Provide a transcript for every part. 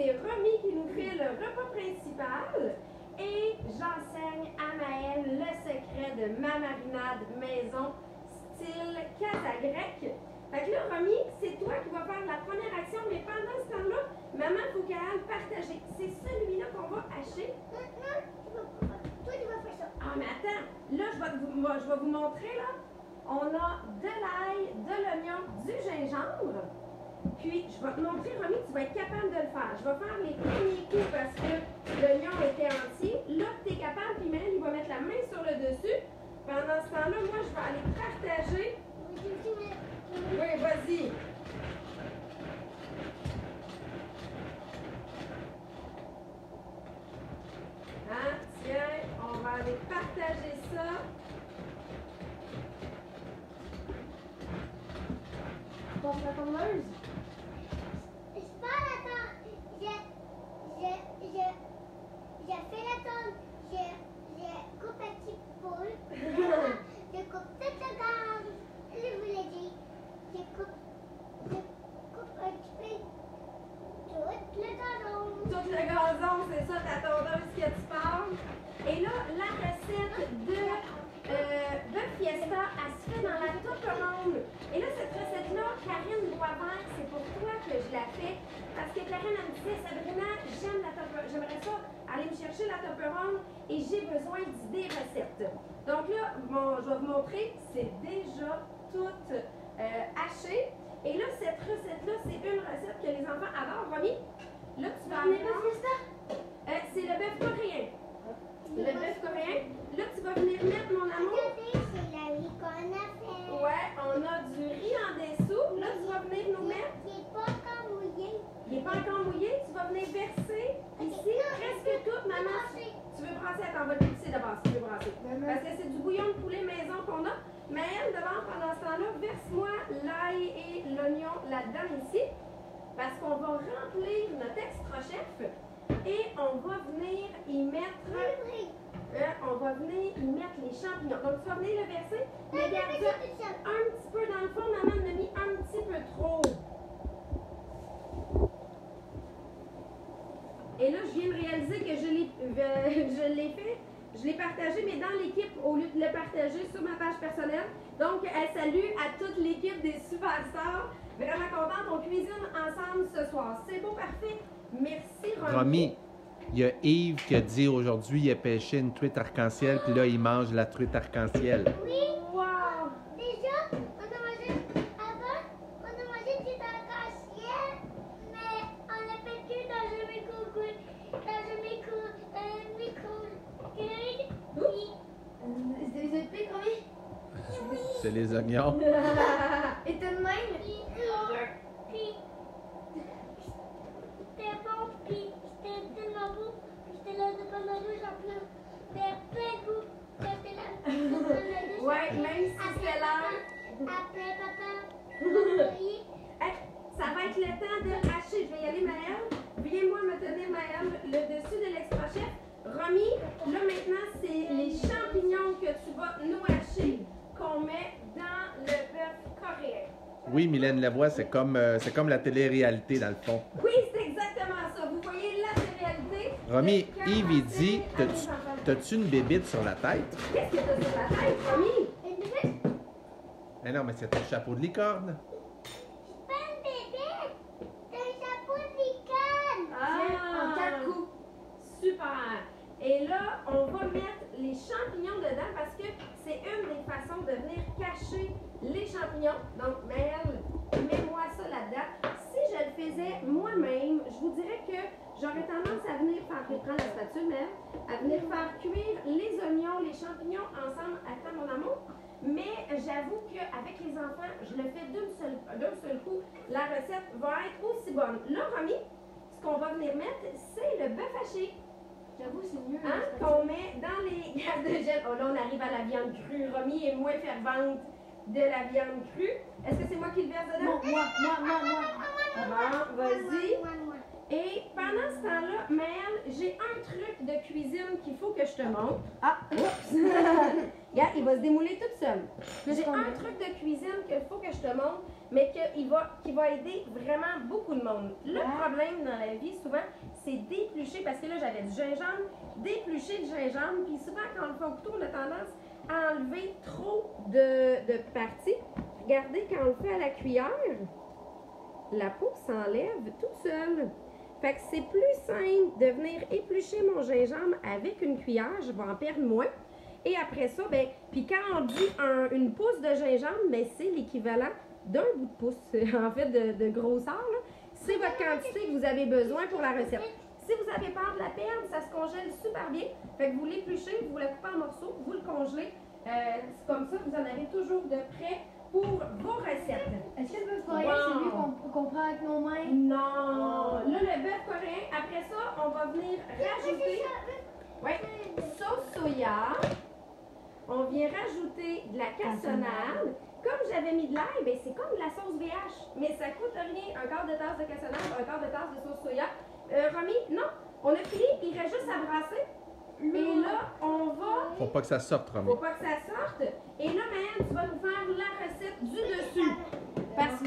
c'est Romy qui nous fait le repas principal. Et j'enseigne à Maëlle le secret de ma marinade maison style casa grecque. Fait que là, Romy, c'est toi qui vas faire la première action, mais pendant ce temps-là, maman, il faut qu'elle aille partager. C'est celui-là qu'on va hacher. Non, toi, tu vas faire ça. Ah, mais attends, là, je vais vous montrer, là. On a de l'ail, de l'oignon, du gingembre. Puis, je vais te montrer, Romy, tu vas être capable de le faire. Je vais faire les premiers coups parce que l'oignon était entier. Là, tu es capable, puis Maëlle, il va mettre la main sur le dessus. Pendant ce temps-là, moi, je vais aller partager. Oui, vas-y. Hein, tiens, on va aller partager ça. Bon, la tondeuse. C'est pas la tondeuse. J'ai fait la tondeuse. J'ai coupé un petit poule. Je coupe toute la gaz. Je vous l'ai dit. Je coupe un petit peu tout le gazon. Tout le gazon, c'est ça, ta tondeuse que tu parles. Et là, la recette de fiesta, elle se fait dans la Tupperone. Et là, cette recette-là, Karine Boisvert, c'est pour toi que je la fais. Parce que Karine, elle me disait, Sabrina, j'aime la Tupperone. J'aimerais ça aller me chercher la Tupperone et j'ai besoin d'idées recettes. Donc là, je vais vous montrer, c'est déjà tout haché. Et là, cette recette-là, c'est une recette que les enfants adorent. Romy, là, tu vas venir. C'est le bœuf coréen. Le bœuf coréen. Là, tu vas venir mettre, mon amour. Regardez, c'est la riz qu'on a fait. Ouais, on a du riz en dessous. Là, tu vas venir nous mettre. Il n'est pas encore mouillé. Il n'est pas encore mouillé. Tu vas venir verser ici presque tout. Maman, tu veux brasser? Attends, on va le pousser d'abord si tu veux brasser. Parce que c'est du bouillon de poulet maison qu'on a. Mais elle, devant, pendant ce temps-là, verse-moi l'ail et l'oignon là-dedans ici. Parce qu'on va remplir notre extra chef. Et on va venir y mettre. On va venir y mettre les champignons. Donc, tu vas venir le verser. Mais garde ça un petit peu dans le fond. Maman en a mis un petit peu trop. Et là, je viens de réaliser que je l'ai fait. Je l'ai partagé, mais dans l'équipe, au lieu de le partager sur ma page personnelle. Donc, salut à toute l'équipe des Superstars. Vraiment contente. On cuisine ensemble ce soir. C'est beau, parfait. Merci, Romy. Romy, il y a Yves qui a dit aujourd'hui il a pêché une truite arc-en-ciel, puis là, il mange la truite arc-en-ciel. Oui. Wow! Déjà, on a mangé avant, on a mangé du arc-en-ciel, mais on l'a fait que dans un micro. C'est les épées, oui. C'est les oignons. Et tout de même, puis c'était bon, puis c'était tellement beau, puis j'étais là devant la douche en plein, mais plein de goût, j'étais là devant la douche. Ouais, même si c'est l'heure. Après, papa, oui. Hey, ça va être le temps de hacher. Je vais y aller, Maëlle. Viens-moi me tenir, Maëlle, le dessus de l'extra chef. Romy, là maintenant, c'est les champignons que tu vas nous hacher qu'on met dans le bœuf coréen. Oui, Mylène Lavoie, c'est comme la télé-réalité, dans le fond. Oui, c'est exactement ça. Vous voyez la réalité. Romy, Yves, il dit, t'as-tu une bébite sur la tête? Qu'est-ce que t'as sur la tête, Romy? Une bébé? Mais non, mais c'est ton chapeau de licorne. C'est pas une bébé, c'est un chapeau de licorne. En 4 coups. Super. Et là, on va mettre les champignons dedans parce que c'est une des façons de venir cacher les champignons. Donc, Maëlle, mets-moi ça là-dedans. Si je le faisais moi-même, je vous dirais que j'aurais tendance à venir faire, prendre la spatule même, à venir faire cuire les oignons, les champignons ensemble. Attends, mon amour. Mais j'avoue qu'avec les enfants, je le fais d'un seul coup. La recette va être aussi bonne. Là, Romy, ce qu'on va venir mettre, c'est le bœuf haché. J'avoue, c'est mieux. Hein, qu'on met dans les gaz de gel. Oh là, on arrive à la viande crue. Romy est moins fervente de la viande crue. Est-ce que c'est moi qui le verse dedans? Moi. Bon, vas-y. Et pendant ce temps-là, Maëlle, j'ai un truc de cuisine qu'il faut que je te montre. Ah, oups! Regarde, il va se démouler tout seul. J'ai un truc de cuisine qu'il faut que je te montre, mais qui va aider vraiment beaucoup de monde. Le problème dans la vie, souvent, c'est d'éplucher, parce que là, j'avais du gingembre, d'éplucher le gingembre, puis souvent, quand on le fait au couteau, on a tendance à enlever trop de parties. Regardez, quand on le fait à la cuillère, la peau s'enlève toute seule. Fait que c'est plus simple de venir éplucher mon gingembre avec une cuillère, je vais en perdre moins. Et après ça, ben, puis quand on dit une pouce de gingembre, ben, c'est l'équivalent d'un bout de pouce, en fait, de grosseur. C'est votre quantité que vous avez besoin pour la recette. Si vous avez peur de la perdre, ça se congèle super bien. Fait que vous l'épluchez, vous la coupez en morceaux, vous le congelez. C'est comme ça, vous en avez toujours de près pour vos recettes. Est-ce que le bœuf coréen, c'est lui qu'on prend avec nos mains? Non. Là, le bœuf coréen, après ça, on va venir rajouter sauce soya. On vient rajouter de la cassonade. Comme j'avais mis de l'ail, ben c'est comme de la sauce VH, mais ça coûte rien. Un quart de tasse de cassonade, un quart de tasse de sauce soya. Romy, non, on a fini, il reste juste à brasser. Et là, on va... Faut pas que ça sorte, Romy. Faut pas que ça sorte. Et là, Maëlle, tu vas nous faire la recette du dessus. Parce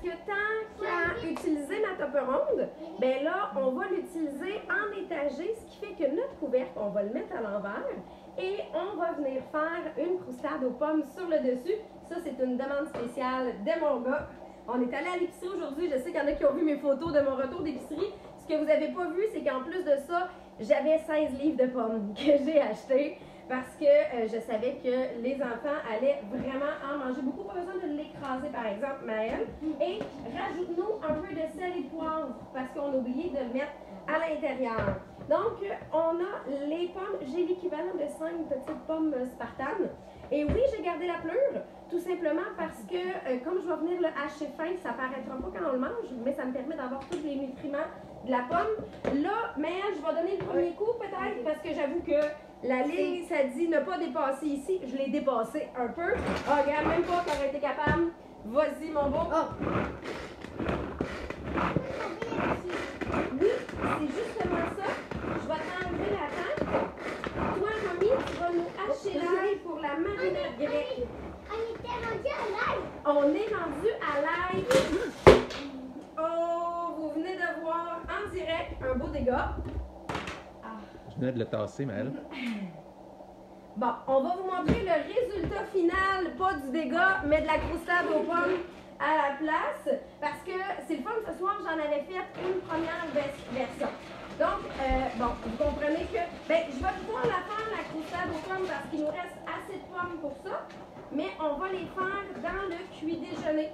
que tant qu'à utiliser ma table ronde, ben là, on va l'utiliser en étagé, ce qui fait que notre couvercle, on va le mettre à l'envers et on va venir faire une croustade aux pommes sur le dessus. Ça, c'est une demande spéciale de mon gars. On est allé à l'épicerie aujourd'hui. Je sais qu'il y en a qui ont vu mes photos de mon retour d'épicerie. Ce que vous n'avez pas vu, c'est qu'en plus de ça, j'avais 16 livres de pommes que j'ai achetées parce que je savais que les enfants allaient vraiment en manger beaucoup. Pas besoin de l'écraser, par exemple, Maëlle. Et rajoute-nous un peu de sel et de poivre parce qu'on a oublié de le mettre à l'intérieur. Donc, on a les pommes. J'ai l'équivalent de 5 petites pommes spartanes. Et oui, j'ai gardé la pleure, tout simplement parce que, comme je vais venir le hacher fin, ça paraîtra pas quand on le mange, mais ça me permet d'avoir tous les nutriments de la pomme. Là, mais je vais donner le premier coup peut-être, parce que j'avoue que la ligne, ça dit ne pas dépasser ici. Je l'ai dépassé un peu. Ah, regarde, même pas qu'on aurait été capable. Vas-y, mon beau. Oui, c'est justement ça. Je vais t'enlever la tête. Toi, Romy, tu vas nous hacher l'ail pour la marinade grecque. On était rendu à l'ail. On est rendu à l'ail. Oh, vous venez de voir en direct un beau dégât. Je venais de le tasser, Maëlle. Bon, on va vous montrer le résultat final, pas du dégât, mais de la croustade aux pommes à la place. Parce que c'est le fun, ce soir, j'en avais fait une première version. Donc, bon, vous comprenez que, ben, je vais pouvoir la faire, la croustade aux pommes, parce qu'il nous reste assez de pommes pour ça. Mais on va les faire dans le cuit déjeuner,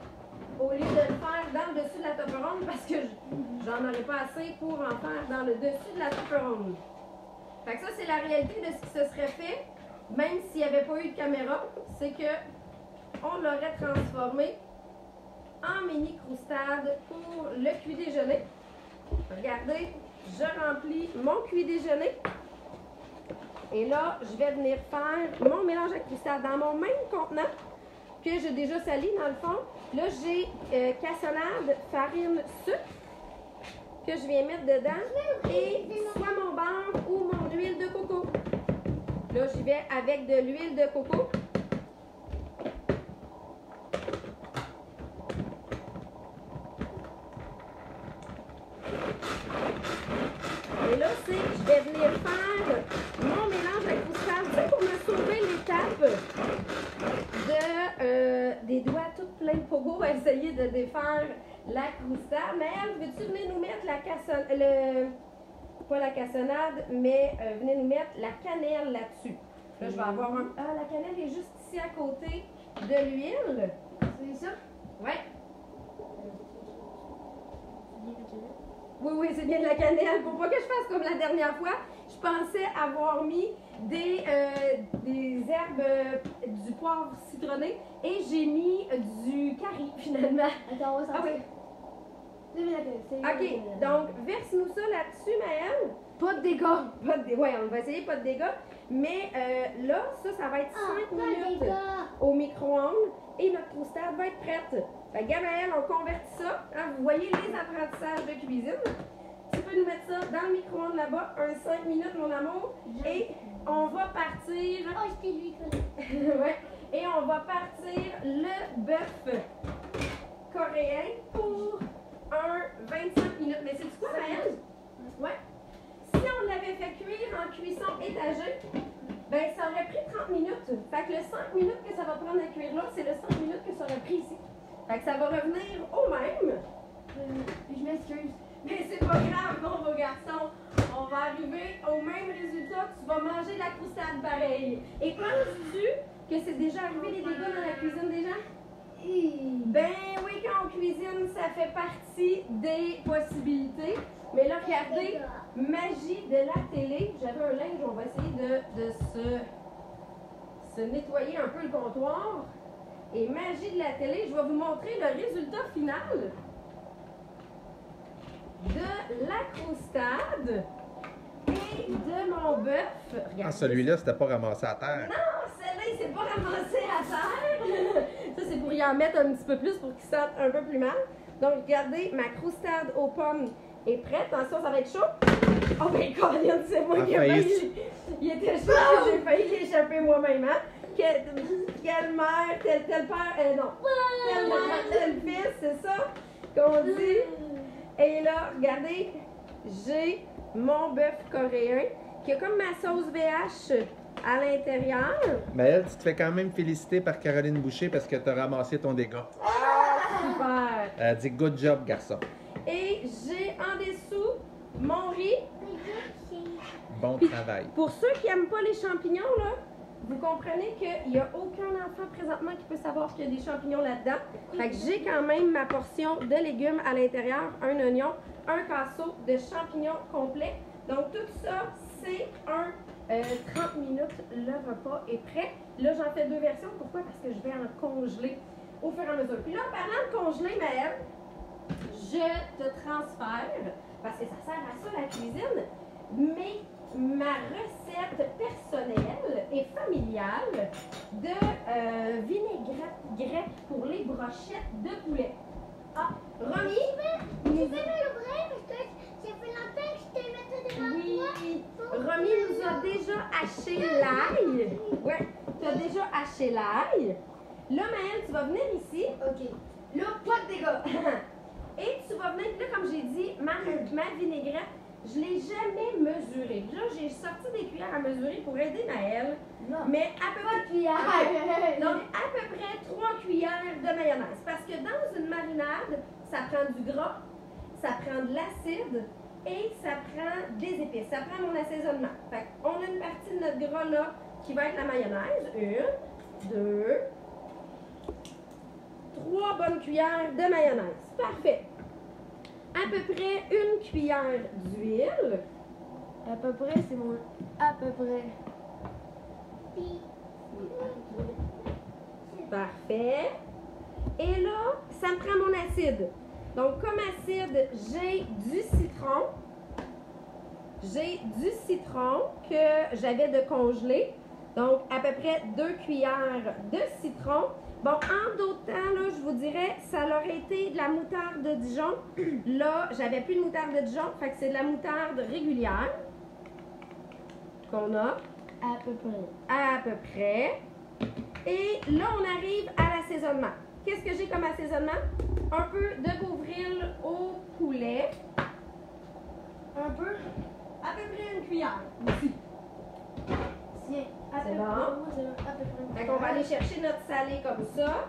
au lieu de le faire dans le dessus de la table ronde, parce que j'en aurais pas assez pour en faire dans le dessus de la table ronde. Fait que ça, c'est la réalité de ce qui se serait fait, même s'il n'y avait pas eu de caméra, c'est que on l'aurait transformé en mini croustade pour le cuit déjeuner. Regardez, je remplis mon cuit déjeuner. Et là, je vais venir faire mon mélange à croustade dans mon même contenant que j'ai déjà sali dans le fond. Là, j'ai cassonade, farine, sucre que je viens mettre dedans et soit mon beurre ou mon huile de coco. Là, j'y vais avec de l'huile de coco. Et là, je vais venir faire mon mélange à croustade. Tu sais, pour me sauver l'étape des doigts tout pleins de pogo à essayer de défaire la croustade. Mais veux-tu venir nous mettre la cassonade, pas la cassonade, mais venez nous mettre la cannelle là-dessus. Là, je vais avoir un... Ah, la cannelle est juste ici à côté de l'huile. C'est ça? Ouais. Oui, c'est bien de la cannelle. Pour pas que je fasse comme la dernière fois, je pensais avoir mis des herbes, du poivre citronné et j'ai mis du curry finalement. Attends, on va Ah oui. OK, donc verse-nous ça là-dessus, Maëlle. Pas de dégâts. Oui, on va essayer pas de dégâts. Mais là, ça va être 5 minutes dégâts. au micro-ondes. et notre croustade va être prête. Fait que Gabriel, on convertit ça. Hein, vous voyez les apprentissages de cuisine. Tu peux nous mettre ça dans le micro-ondes là-bas, un 5 minutes, mon amour. Et on va partir. Oh, je t'ai lui Ouais. Et on va partir le bœuf coréen pour un 25 minutes. Mais c'est quoi, Maëlle? Ouais. Si on l'avait fait cuire en cuisson étagée, ben ça aurait pris 30 minutes. Fait que le 5 minutes que ça va prendre à cuire là, c'est le 5 minutes que ça aurait pris ici. Fait que ça va revenir au même. Je m'excuse. Mais c'est pas grave, mon beau garçon. On va arriver au même résultat. Tu vas manger la croustade pareil. Et penses-tu que c'est déjà arrivé les dégâts dans la cuisine des gens? Ben oui, quand on cuisine, ça fait partie des possibilités. Mais là, regardez, magie de la télé. J'avais un linge, on va essayer de se nettoyer un peu le comptoir. Et magie de la télé, je vais vous montrer le résultat final de la croustade et de mon bœuf. Regardez. Ah, celui-là, c'était pas ramassé à terre. Non, celle-là, il s'est pas ramassé à terre. Ça, c'est pour y en mettre un petit peu plus pour qu'il sente un peu plus mal. Donc, regardez, ma croustade aux pommes est prête. Attention, ça va être chaud. Oh, ben, Colin, c'est moi qui ai failli. Il était chaud, j'ai failli l'échapper moi-même, hein. Quelle mère, tel père, non. Tel mère, tel fils, c'est ça qu'on dit. Et là, regardez, j'ai mon bœuf coréen qui a comme ma sauce VH à l'intérieur. Mais elle, tu te fais quand même féliciter par Caroline Boucher parce que tu as ramassé ton dégât. Super. Elle dit good job, garçon. Et j'ai en dessous mon riz. Bon travail. Pour ceux qui n'aiment pas les champignons, là, vous comprenez qu'il n'y a aucun enfant présentement qui peut savoir qu'il y a des champignons là-dedans. Fait que j'ai quand même ma portion de légumes à l'intérieur, un oignon, un casseau de champignons complet. Donc tout ça, c'est un 30 minutes. Le repas est prêt. Là, j'en fais deux versions. Pourquoi? Parce que je vais en congeler au fur et à mesure. Puis là, en parlant de congeler, Maëlle, je te transfère, parce que ça sert à ça la cuisine, mais ma recette personnelle et familiale de vinaigrette grecque pour les brochettes de poulet. Ah, Romy? Tu peux me l'ouvrir parce que ça fait longtemps que je t'ai mis devant Oui, moi. Romy nous a déjà haché l'ail. Ouais, tu as déjà haché l'ail. Là, Maëlle, tu vas venir ici. Ok. Là, pas de dégâts. Et tu vas venir, là, comme j'ai dit, ma vinaigrette, je ne l'ai jamais mesurée. Là, j'ai sorti des cuillères à mesurer pour aider Maëlle. Non. Mais à peu près. Cuillère. Donc, à peu près 3 cuillères de mayonnaise. Parce que dans une marinade, ça prend du gras, ça prend de l'acide et ça prend des épices. Ça prend mon assaisonnement. Fait qu'on a une partie de notre gras là qui va être la mayonnaise. 1, 2, 3 bonnes cuillères de mayonnaise. Parfait. À peu près 1 cuillère d'huile. À peu près, c'est mon. À peu près. Puis, Parfait. Et là, ça me prend mon acide. Donc, comme acide, j'ai du citron. J'ai du citron que j'avais de congelé. Donc, à peu près 2 cuillères de citron. Bon, en d'autres temps, là, je vous dirais, ça aurait été de la moutarde de Dijon. Là, j'avais plus de moutarde de Dijon, fait que c'est de la moutarde régulière qu'on a. À peu près. À peu près. Et là, on arrive à l'assaisonnement. Qu'est-ce que j'ai comme assaisonnement? Un peu de Bovril au poulet. Un peu. À peu près 1 cuillère aussi. Tiens. À C'est peu bon. près. Moi, c'est à peu près. Fait qu'on va aller chercher notre salé comme ça.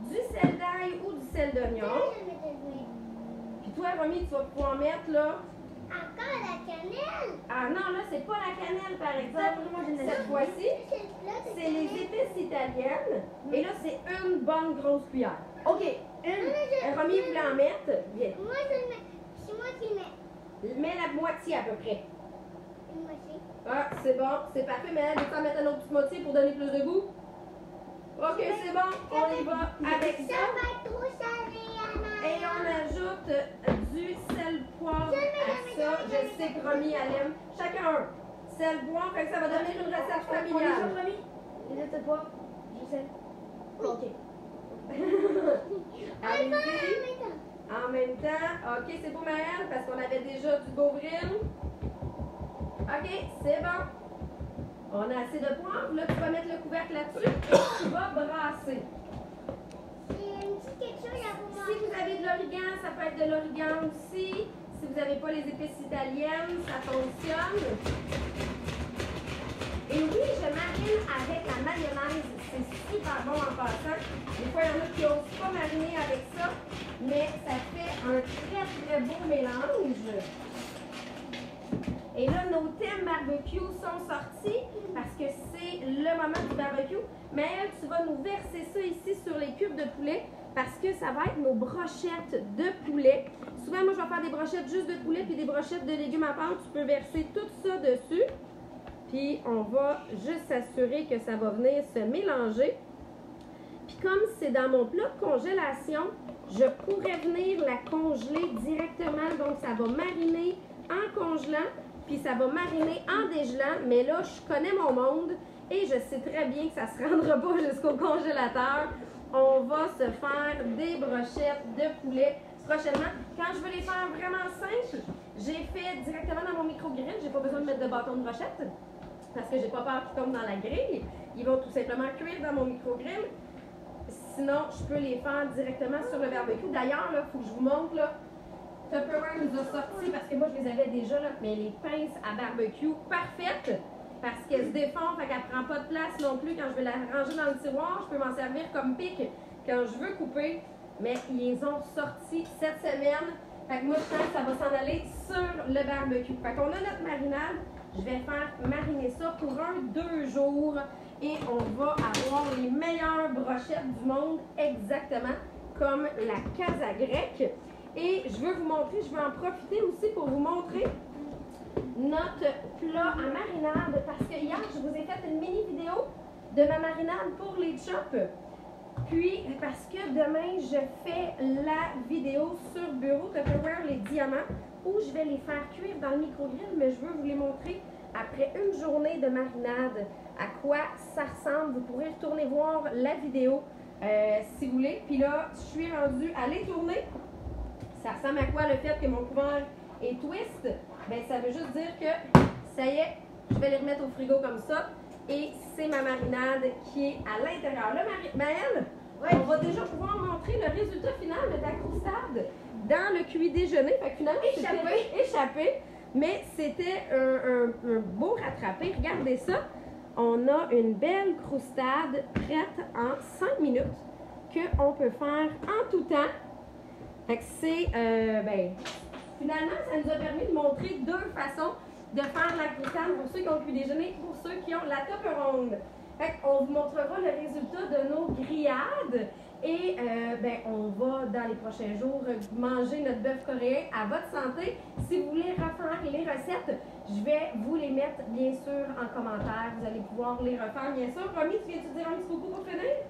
Du sel d'ail ou du sel d'oignon. je vais te jouer. Puis toi, Romy, tu vas pouvoir mettre là. Encore la cannelle. Ah non, là, c'est pas la cannelle, par exemple. Moi, j'ai Cette fois-ci, C'est le plat de c'est les cannelle. épices italiennes. Et là, c'est une bonne grosse cuillère. Ok. Romy voulait en mettre. Bien. Moi, je le mets. C'est moi qui le mets. Mets la moitié à peu près. Une moitié. Ah, c'est bon, c'est parfait. Mais elle veut mettre une autre petite moitié pour donner plus de goût. Ok, c'est bon. On y va avec Ça ça. va être trop salé à ma. Et on ajoute du sel poivre à ça. Je sais que Romy, elle aime. Chacun un. Sel poivre, fait que ça va devenir une recette On est familiale. sur Romy? Les autres pas. Je sais. Ok. temps. OK, c'est beau, Maëlle, parce qu'on avait déjà du Bovril. OK, c'est bon. On a assez de poivre. Là, tu vas mettre le couvercle là-dessus et tu vas brasser. J'ai une petite quelque chose à vous Si montrer. vous avez de l'origan, ça peut être de l'origan aussi. Si vous n'avez pas les épices italiennes, ça fonctionne. Et oui, je marine avec la mayonnaise. C'est super bon en passant. Des fois, il y en a qui n'osent pas mariner avec ça, mais ça fait un très, très beau mélange. Et là, nos thèmes barbecue sont sortis parce que c'est le moment du barbecue. Mais elle, tu vas nous verser ça ici sur les cubes de poulet parce que ça va être nos brochettes de poulet. Souvent, moi, je vais faire des brochettes juste de poulet puis des brochettes de légumes à part. Tu peux verser tout ça dessus. Puis, on va juste s'assurer que ça va venir se mélanger. Puis, comme c'est dans mon plat de congélation, je pourrais venir la congeler directement. Donc, ça va mariner en congelant. Puis ça va mariner en dégelant, mais là, je connais mon monde et je sais très bien que ça ne se rendra pas jusqu'au congélateur. On va se faire des brochettes de poulet prochainement. Quand je veux les faire vraiment simples, j'ai fait directement dans mon micro-grill. J'ai pas besoin de mettre de bâton de brochette parce que j'ai pas peur qu'ils tombent dans la grille. Ils vont tout simplement cuire dans mon micro-grill. Sinon, je peux les faire directement sur le barbecue. D'ailleurs, il faut que je vous montre, là, Tupperware nous a sorti, parce que moi je les avais déjà, là, mais les pinces à barbecue parfaites, parce qu'elles se défont, fait qu'elle prend pas de place non plus quand je vais la ranger dans le tiroir. Je peux m'en servir comme pic quand je veux couper, mais ils les ont sortis cette semaine. Fait que moi je pense que ça va s'en aller sur le barbecue. Fait qu'on a notre marinade, je vais faire mariner ça pour 2 jours et on va avoir les meilleures brochettes du monde, exactement comme la casa grecque. Et je veux vous montrer, je vais en profiter aussi pour vous montrer notre plat à marinade parce que hier, je vous ai fait une mini vidéo de ma marinade pour les chops. Puis, parce que demain, je fais la vidéo sur Bureau Tupperware, les diamants, où je vais les faire cuire dans le micro-grill, mais je veux vous les montrer après une journée de marinade, à quoi ça ressemble. Vous pourrez retourner voir la vidéo si vous voulez. Puis là, je suis rendue à les tourner. Ça ressemble à quoi le fait que mon couvert est twist? Bien, ça veut juste dire que ça y est, je vais les remettre au frigo comme ça. Et c'est ma marinade qui est à l'intérieur. Là, Maëlle, on va déjà pouvoir montrer le résultat final de ta croustade dans le cuit déjeuner. Fait que finalement, c'était échappé. Mais c'était un beau rattrapé. Regardez ça. On a une belle croustade prête en 5 minutes qu'on peut faire en tout temps. Fait que c'est, finalement, ça nous a permis de montrer 2 façons de faire la croustade pour ceux qui ont pu déjeuner, pour ceux qui ont la Tupperware. Fait qu'on vous montrera le résultat de nos grillades et on va, dans les prochains jours, manger notre bœuf coréen à votre santé. Si vous voulez refaire les recettes, je vais vous les mettre, bien sûr, en commentaire. Vous allez pouvoir les refaire, bien sûr. Romy, tu viens-tu dire un petit coucou pour finir?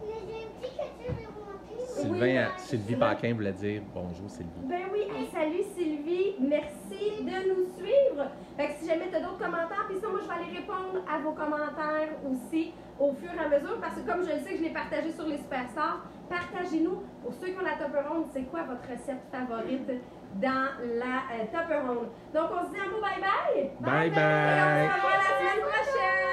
Mais j'ai une petite question à vous montrer. Sylvain, Sylvie Paquin voulait dire bonjour Sylvie. Ben oui, hey, salut Sylvie, merci de nous suivre. Fait que si jamais tu as d'autres commentaires, puis ça, moi je vais aller répondre à vos commentaires aussi au fur et à mesure, parce que comme je le sais que je l'ai partagé sur les Superstars, partagez-nous, pour ceux qui ont la Tupperware, c'est quoi votre recette favorite dans la Tupperware. Donc on se dit un mot bye bye. Bye bye. Et on se revoit la semaine prochaine.